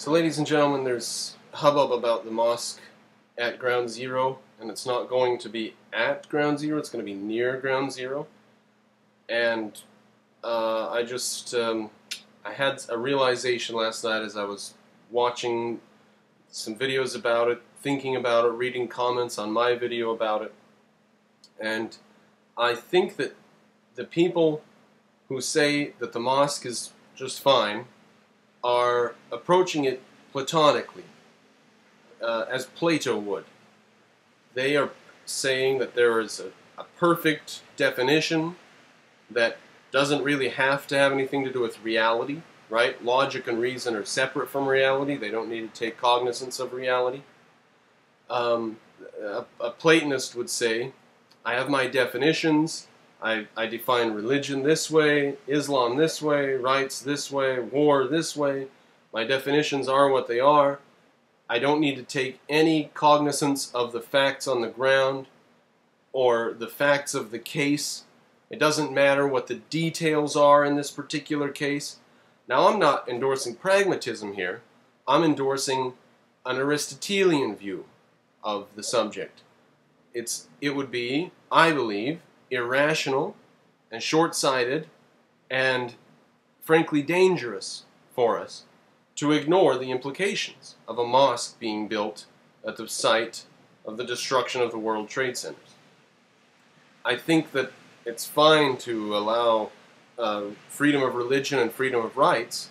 So ladies and gentlemen, there's hubbub about the mosque at Ground Zero, and it's not going to be at Ground Zero, it's going to be near Ground Zero. And I had a realization last night as I was watching some videos about it, thinking about it, reading comments on my video about it. And I think that the people who say that the mosque is just fine are approaching it platonically, as Plato would. They are saying that there is a perfect definition that doesn't really have to have anything to do with reality, right? Logic and reason are separate from reality. They don't need to take cognizance of reality. A Platonist would say, I have my definitions. I define religion this way, Islam this way, rights this way, war this way. My definitions are what they are. I don't need to take any cognizance of the facts on the ground or the facts of the case. It doesn't matter what the details are in this particular case. Now, I'm not endorsing pragmatism here. I'm endorsing an Aristotelian view of the subject. It would be, I believe, irrational and short-sighted and frankly dangerous for us to ignore the implications of a mosque being built at the site of the destruction of the World Trade Centers. I think that it's fine to allow freedom of religion and freedom of rights,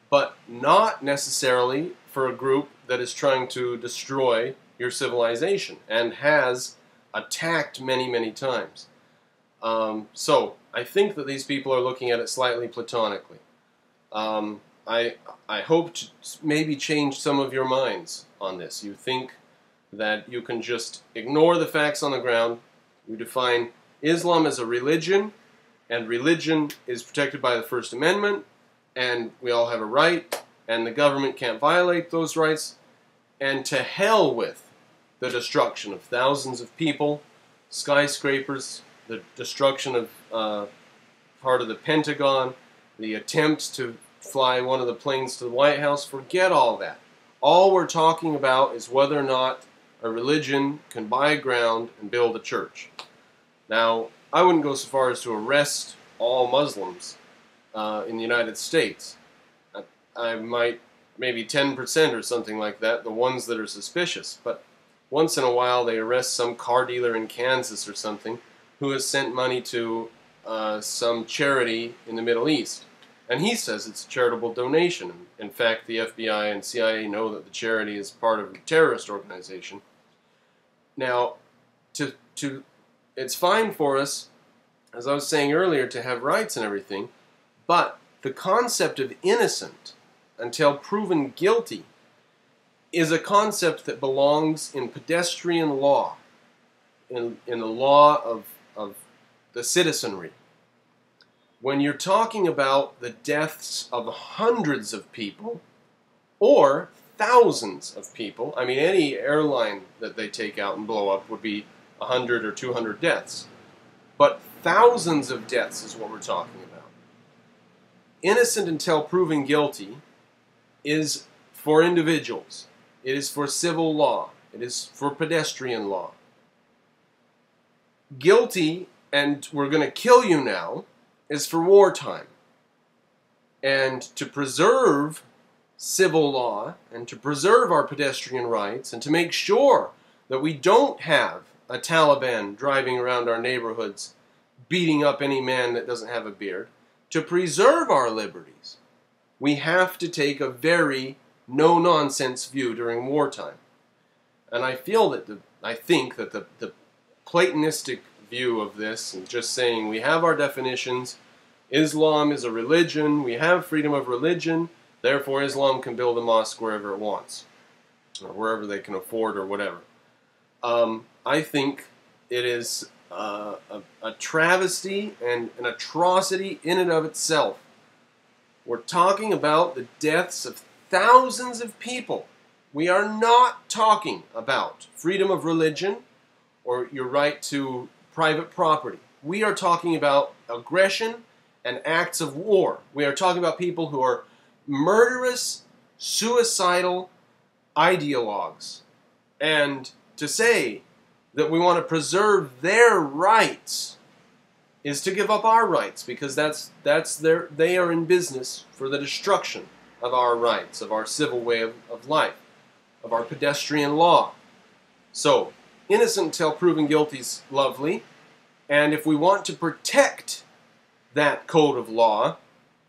but not necessarily for a group that is trying to destroy your civilization and has attacked many, many times. So I think that these people are looking at it slightly platonically. I hope to maybe change some of your minds on this. You think that you can just ignore the facts on the ground. You define Islam as a religion, and religion is protected by the First Amendment, and we all have a right, and the government can't violate those rights, and to hell with the destruction of thousands of people, skyscrapers, the destruction of part of the Pentagon, the attempt to fly one of the planes to the White House. Forget all that. All we're talking about is whether or not a religion can buy ground and build a church. Now, I wouldn't go so far as to arrest all Muslims in the United States. I might, maybe 10% or something like that, the ones that are suspicious. But once in a while they arrest some car dealer in Kansas or something who has sent money to some charity in the Middle East. And he says it's a charitable donation. In fact, the FBI and CIA know that the charity is part of a terrorist organization. Now, it's fine for us, as I was saying earlier, to have rights and everything, but the concept of innocent until proven guilty is a concept that belongs in pedestrian law, in the law of the citizenry. When you're talking about the deaths of hundreds of people or thousands of people, I mean, any airline that they take out and blow up would be 100 or 200 deaths. But thousands of deaths is what we're talking about. Innocent until proven guilty is for individuals. It is for civil law. It is for pedestrian law. Guilty, and we're going to kill you now, is for wartime. And to preserve civil law and to preserve our pedestrian rights and to make sure that we don't have a Taliban driving around our neighborhoods beating up any man that doesn't have a beard, to preserve our liberties, we have to take a very no-nonsense view during wartime. And I think that the Platonistic view of this, and just saying we have our definitions, Islam is a religion, we have freedom of religion, therefore Islam can build a mosque wherever it wants, or wherever they can afford, or whatever. I think it is a travesty and an atrocity in and of itself. We're talking about the deaths of thousands of people. We are not talking about freedom of religion or your right to private property. We are talking about aggression and acts of war. We are talking about people who are murderous, suicidal ideologues. And to say that we want to preserve their rights is to give up our rights, because they are in business for the destruction of our rights, of our civil way of life, of our pedestrian law. So, innocent until proven guilty is lovely, and if we want to protect that code of law,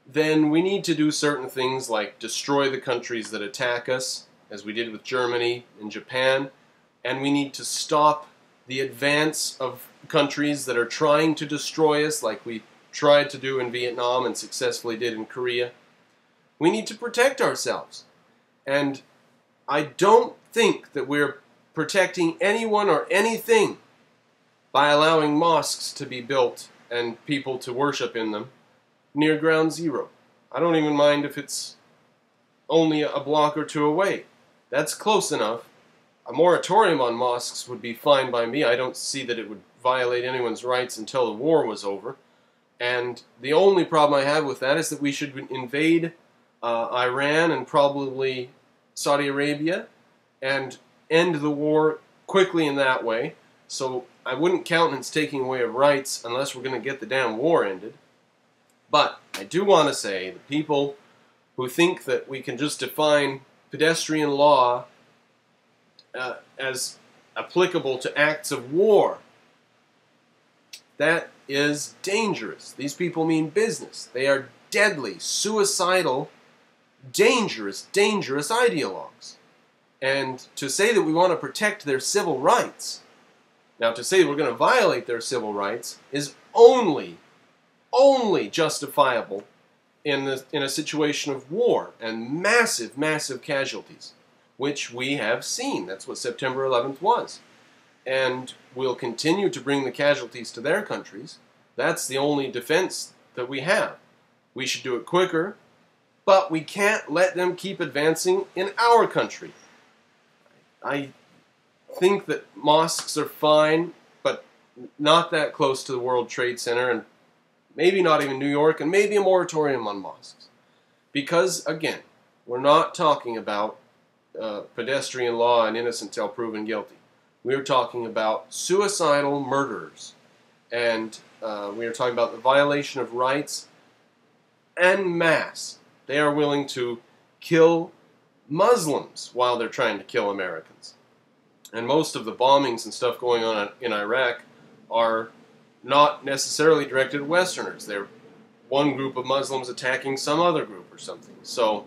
then we need to do certain things like destroy the countries that attack us, as we did with Germany and Japan, and we need to stop the advance of countries that are trying to destroy us, like we tried to do in Vietnam and successfully did in Korea. We need to protect ourselves. And I don't think that we're protecting anyone or anything by allowing mosques to be built and people to worship in them near ground zero. I don't even mind if it's only a block or two away. That's close enough. A moratorium on mosques would be fine by me. I don't see that it would violate anyone's rights until the war was over. And the only problem I have with that is that we should invade Iran and probably Saudi Arabia and end the war quickly in that way. So I wouldn't countenance taking away of rights unless we're going to get the damn war ended. But I do want to say that people who think that we can just define pedestrian law as applicable to acts of war, that is dangerous. These people mean business. They are deadly, suicidal, dangerous ideologues. And to say that we want to protect their civil rights, now to say we're going to violate their civil rights, is only justifiable in a situation of war and massive casualties, which we have seen. That's what September 11th was. And we'll continue to bring the casualties to their countries. That's the only defense that we have. We should do it quicker, but we can't let them keep advancing in our country. I think that mosques are fine, but not that close to the World Trade Center, and maybe not even New York, and maybe a moratorium on mosques. Because, again, we're not talking about pedestrian law and innocent till proven guilty. We are talking about suicidal murderers. And we are talking about the violation of rights en masse. They are willing to kill Muslims while they're trying to kill Americans. And most of the bombings and stuff going on in Iraq are not necessarily directed at Westerners. They're one group of Muslims attacking some other group or something. So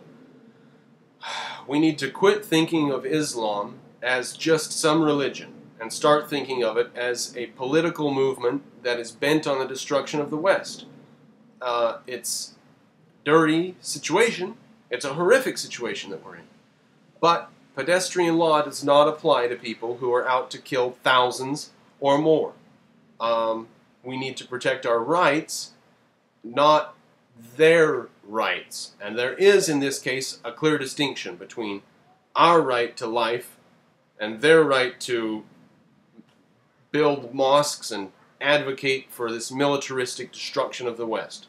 we need to quit thinking of Islam as just some religion and start thinking of it as a political movement that is bent on the destruction of the West. It's a dirty situation. It's a horrific situation that we're in. But pedestrian law does not apply to people who are out to kill thousands or more. We need to protect our rights, not their rights. And there is, in this case, a clear distinction between our right to life and their right to build mosques and advocate for this militaristic destruction of the West.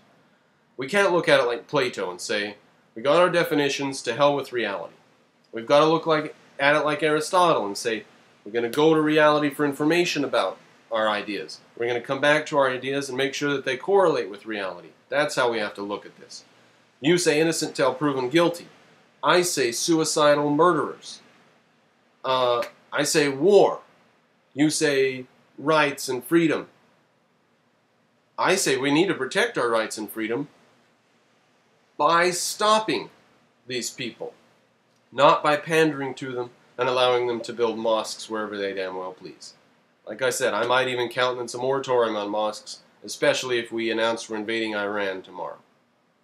We can't look at it like Plato and say, we got our definitions, to hell with reality. We've got to look at it like Aristotle and say, we're going to go to reality for information about our ideas. We're going to come back to our ideas and make sure that they correlate with reality. That's how we have to look at this. You say innocent till proven guilty. I say suicidal murderers. I say war. You say rights and freedom. I say we need to protect our rights and freedom by stopping these people, not by pandering to them and allowing them to build mosques wherever they damn well please. Like I said, I might even countenance a moratorium on mosques, especially if we announce we're invading Iran tomorrow.